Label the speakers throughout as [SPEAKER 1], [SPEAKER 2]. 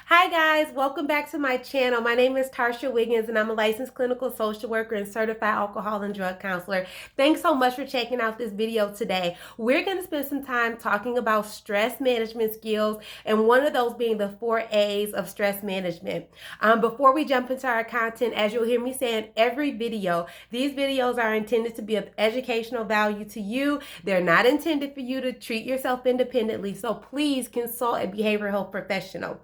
[SPEAKER 1] Hi guys, welcome back to my channel. My name is Tarsha Wiggins and I'm a licensed clinical social worker and certified alcohol and drug counselor. Thanks so much for checking out this video today. We're going to spend some time talking about stress management skills, and one of those being the 4 A's of stress management. Before we jump into our content, as you'll hear me say in every video, these videos are intended to be of educational value to you. They're not intended for you to treat yourself independently, so please consult a behavioral health professional.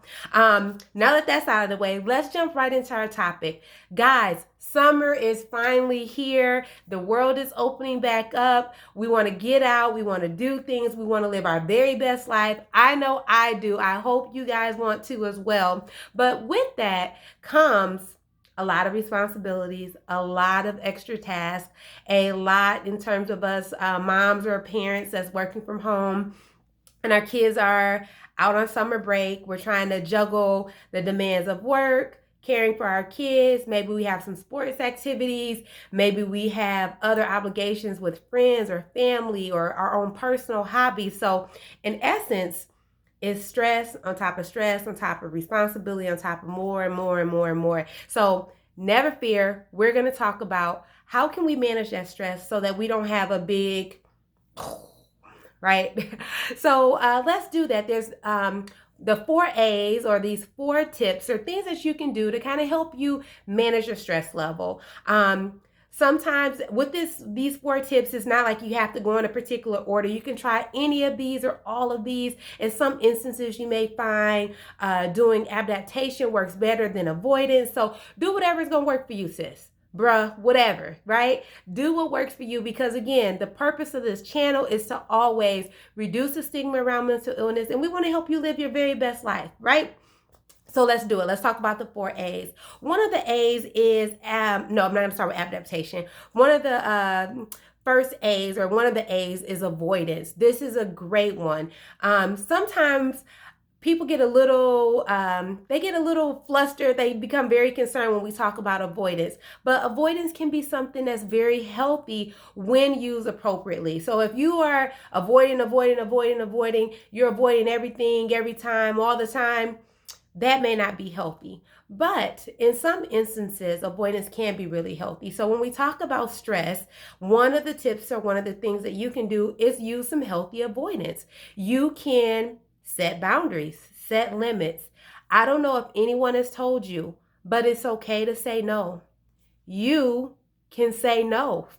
[SPEAKER 1] Now that that's out of the way, let's jump right into our topic. Guys, summer is finally here. The world is opening back up. We want to get out. We want to do things. We want to live our very best life. I know I do. I hope you guys want to as well. But with that comes a lot of responsibilities, a lot of extra tasks, a lot in terms of us moms or parents that's working from home, and our kids are out on summer break. We're trying to juggle the demands of work, caring for our kids. Maybe we have some sports activities. Maybe we have other obligations with friends or family or our own personal hobbies. So in essence, it's stress on top of stress on top of responsibility on top of more and more and more and more. So never fear. We're going to talk about how can we manage that stress so that we don't have a big right? So let's do that. There's the 4 A's, or these 4 tips or things that you can do to kind of help you manage your stress level. Sometimes with these 4 tips, it's not like you have to go in a particular order. You can try any of these or all of these. In some instances, you may find doing adaptation works better than avoidance. So do whatever's going to work for you, sis. Bruh, whatever, right? Do what works for you, because again, the purpose of this channel is to always reduce the stigma around mental illness, and we want to help you live your very best life, right? So let's do it. Let's talk about the 4 A's. One of the A's is, no, I'm not going to start with adaptation. One of the first A's, or one of the A's, is avoidance. This is a great one. Sometimes people get a little flustered. They become very concerned when we talk about avoidance, but avoidance can be something that's very healthy when used appropriately. So if you are avoiding, you're avoiding everything, every time, all the time, that may not be healthy. But in some instances, avoidance can be really healthy. So when we talk about stress, one of the tips, or one of the things that you can do, is use some healthy avoidance. You can set boundaries, set limits. I don't know if anyone has told you, but it's okay to say no. You can say no.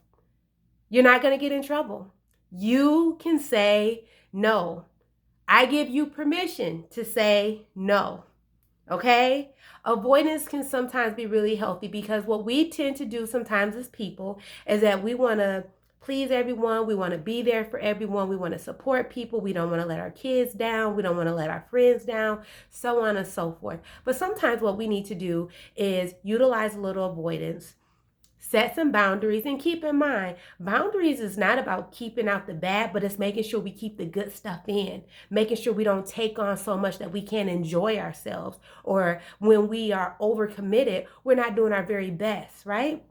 [SPEAKER 1] You're not going to get in trouble. You can say no. I give you permission to say no. Okay? Avoidance can sometimes be really healthy, because what we tend to do sometimes as people is that we want to please everyone. We want to be there for everyone. We want to support people. We don't want to let our kids down. We don't want to let our friends down, so on and so forth. But sometimes what we need to do is utilize a little avoidance, set some boundaries, and keep in mind, boundaries is not about keeping out the bad, but it's making sure we keep the good stuff in, making sure we don't take on so much that we can't enjoy ourselves, or when we are overcommitted, we're not doing our very best, right?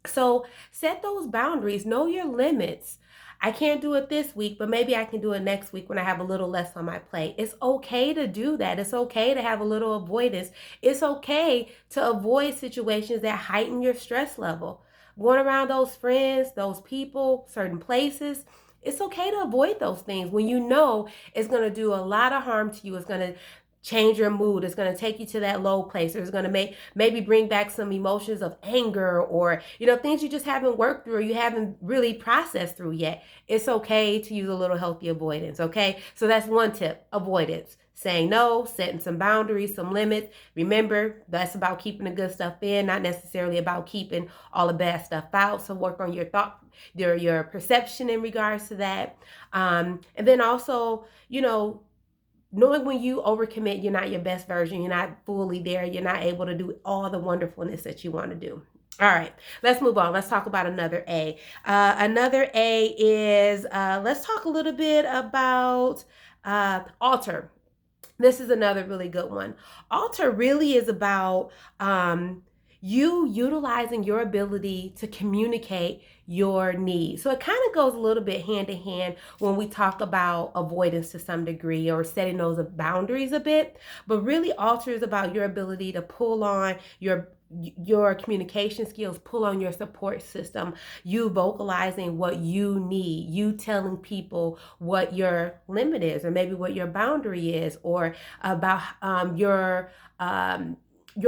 [SPEAKER 1] So set those boundaries, know your limits. I can't do it this week, but maybe I can do it next week when I have a little less on my plate. It's okay to do that. It's okay to have a little avoidance. It's okay to avoid situations that heighten your stress level. Going around those friends, those people, certain places, it's okay to avoid those things when you know it's going to do a lot of harm to you. It's going to change your mood. It's going to take you to that low place. It's going to maybe bring back some emotions of anger, or things you just haven't worked through, or you haven't really processed through yet. It's okay to use a little healthy avoidance. Okay, so that's one tip: avoidance. Saying no, setting some boundaries, some limits. Remember, that's about keeping the good stuff in, not necessarily about keeping all the bad stuff out. So work on your thought, your perception in regards to that. And then also, knowing when you overcommit, you're not your best version. You're not fully there. You're not able to do all the wonderfulness that you want to do. All right, let's move on. Let's talk about another A. Another A is, let's talk a little bit about alter. This is another really good one. Alter really is about, you utilizing your ability to communicate your needs. So it kind of goes a little bit hand in hand when we talk about avoidance to some degree or setting those boundaries a bit, but really Alter is about your ability to pull on your communication skills, pull on your support system, you vocalizing what you need, you telling people what your limit is, or maybe what your boundary is, or about your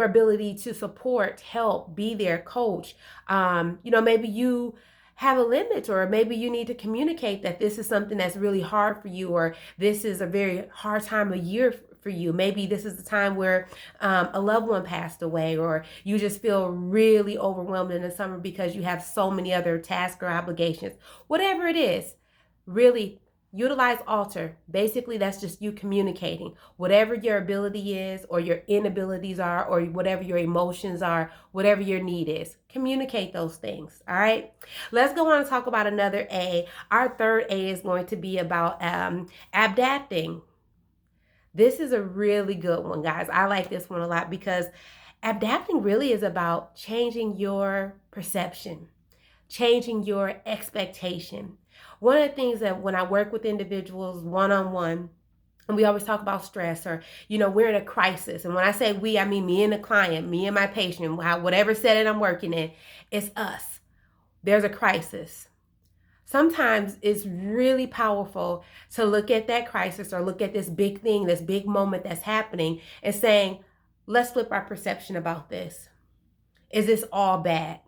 [SPEAKER 1] ability to support, help, be there, coach. Maybe you have a limit, or maybe you need to communicate that this is something that's really hard for you, or this is a very hard time of year for you. Maybe this is the time where a loved one passed away, or you just feel really overwhelmed in the summer because you have so many other tasks or obligations. Whatever it is, really utilize Alter. Basically, that's just you communicating whatever your ability is, or your inabilities are, or whatever your emotions are, whatever your need is. Communicate those things. All right. Let's go on and talk about another A. Our third A is going to be about adapting. This is a really good one, guys. I like this one a lot because adapting really is about changing your perception, changing your expectation. One of the things that when I work with individuals one-on-one, and we always talk about stress, or we're in a crisis, and when I say we, I mean me and the client, me and my patient, whatever setting I'm working in, it's us. There's a crisis. Sometimes it's really powerful to look at that crisis, or look at this big thing, this big moment that's happening, and saying, let's flip our perception about this. Is this all bad?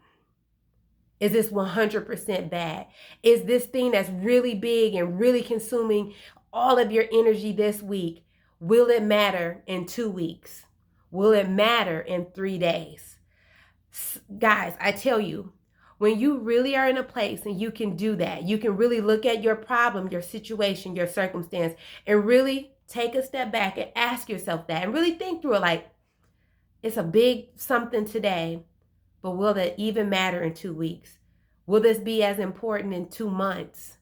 [SPEAKER 1] Is this 100% bad? Is this thing that's really big and really consuming all of your energy this week, will it matter in 2 weeks? Will it matter in 3 days? Guys, I tell you, when you really are in a place and you can do that, you can really look at your problem, your situation, your circumstance, and really take a step back and ask yourself that, and really think through it, like, it's a big something today, but will that even matter in 2 weeks? Will this be as important in 2 months?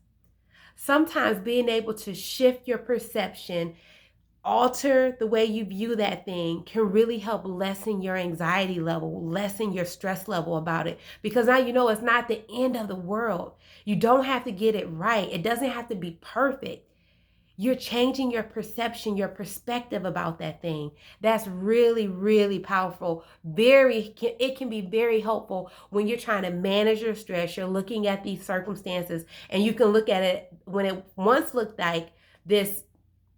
[SPEAKER 1] Sometimes being able to shift your perception, alter the way you view that thing, can really help lessen your anxiety level, lessen your stress level about it. Because now it's not the end of the world. You don't have to get it right. It doesn't have to be perfect. You're changing your perception, your perspective about that thing. That's really, really powerful. It can be very helpful when you're trying to manage your stress. You're looking at these circumstances, and you can look at it when it once looked like this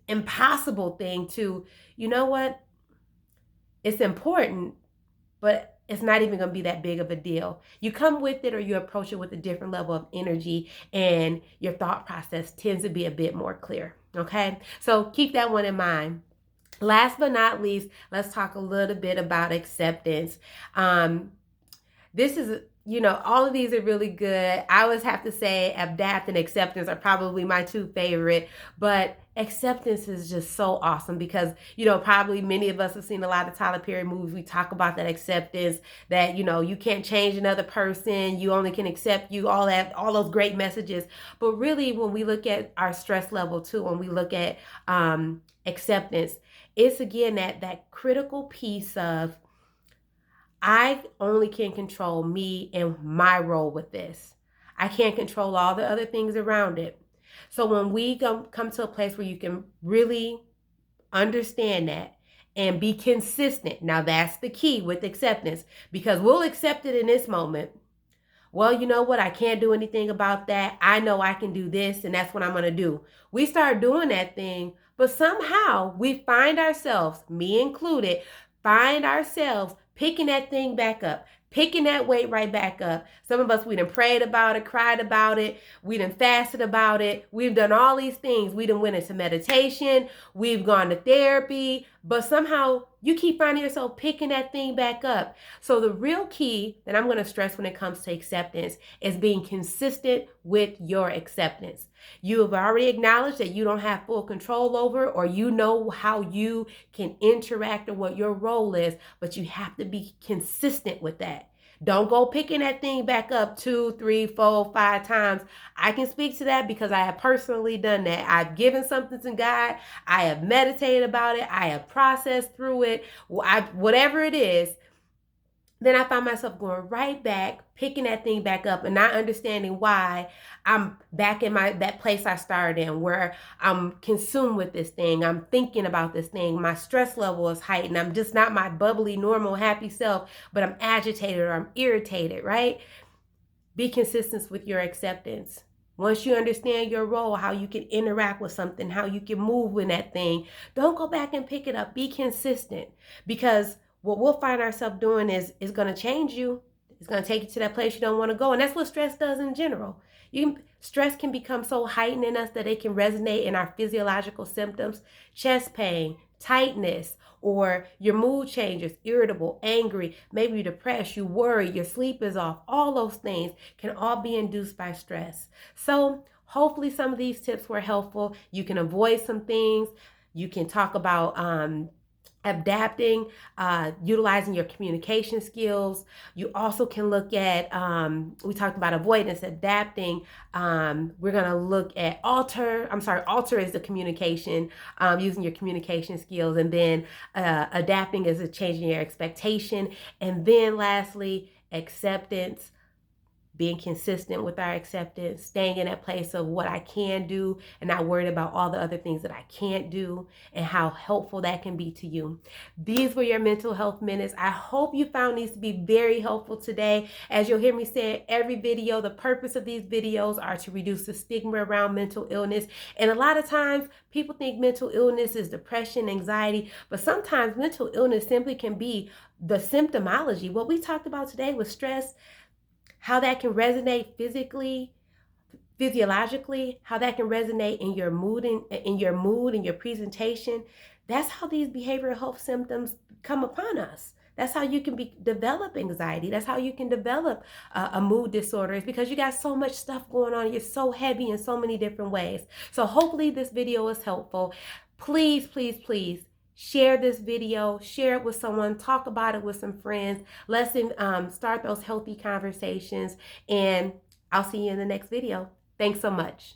[SPEAKER 1] impossible thing to, you know what? It's important, but it's not even going to be that big of a deal. You come with it, or you approach it with a different level of energy, and your thought process tends to be a bit more clear. Okay, so keep that one in mind. Last but not least, let's talk a little bit about acceptance. This is, all of these are really good. I always have to say adapt and acceptance are probably my two favorite, but acceptance is just so awesome because, probably many of us have seen a lot of Tyler Perry movies. We talk about that acceptance, that, you can't change another person. You only can accept you, all those great messages. But really, when we look at our stress level too, when we look at acceptance, it's again that critical piece of, I only can control me and my role with this. I can't control all the other things around it. So when we come to a place where you can really understand that and be consistent, now that's the key with acceptance, because we'll accept it in this moment. Well, you know what? I can't do anything about that. I know I can do this, and that's what I'm going to do. We start doing that thing, but somehow we find ourselves, me included, find ourselves picking that thing back up, picking that weight right back up. Some of us, we done prayed about it, cried about it, we done fasted about it, we've done all these things. We done went into meditation, we've gone to therapy, but somehow you keep finding yourself picking that thing back up. So the real key that I'm going to stress when it comes to acceptance is being consistent with your acceptance. You have already acknowledged that you don't have full control over, or you know how you can interact or what your role is, but you have to be consistent with that. Don't go picking that thing back up 2, 3, 4, 5 times. I can speak to that because I have personally done that. I've given something to God. I have meditated about it. I have processed through it. Whatever it is, then I find myself going right back, picking that thing back up and not understanding why I'm back in that place I started in, where I'm consumed with this thing. I'm thinking about this thing. My stress level is heightened. I'm just not my bubbly, normal, happy self, but I'm agitated or I'm irritated, right? Be consistent with your acceptance. Once you understand your role, how you can interact with something, how you can move in that thing, don't go back and pick it up. Be consistent, because what we'll find ourselves doing is going to change you. It's going to take you to that place you don't want to go. And that's what stress does in general. Stress can become so heightened in us that it can resonate in our physiological symptoms: chest pain, tightness, or your mood changes, irritable, angry, maybe you're depressed, you worry, your sleep is off. All those things can all be induced by stress. So hopefully some of these tips were helpful. You can avoid some things. You can talk about adapting, utilizing your communication skills. You also can look at, we talked about avoidance, adapting. We're going to look at alter is the communication, using your communication skills. And then adapting is a changing your expectation. And then lastly, acceptance, being consistent with our acceptance, staying in that place of what I can do and not worried about all the other things that I can't do, and how helpful that can be to you. These were your mental health minutes. I hope you found these to be very helpful today. As you'll hear me say in every video, the purpose of these videos are to reduce the stigma around mental illness. And a lot of times people think mental illness is depression, anxiety, but sometimes mental illness simply can be the symptomology. What we talked about today was stress, how that can resonate physically, physiologically, how that can resonate in your mood and your presentation. That's how these behavioral health symptoms come upon us. That's how you can develop anxiety. That's how you can develop a mood disorder. It's because you got so much stuff going on. You're so heavy in so many different ways. So hopefully this video is helpful. Please, please, please share this video, share it with someone, talk about it with some friends. Let's start those healthy conversations, and I'll see you in the next video. Thanks so much.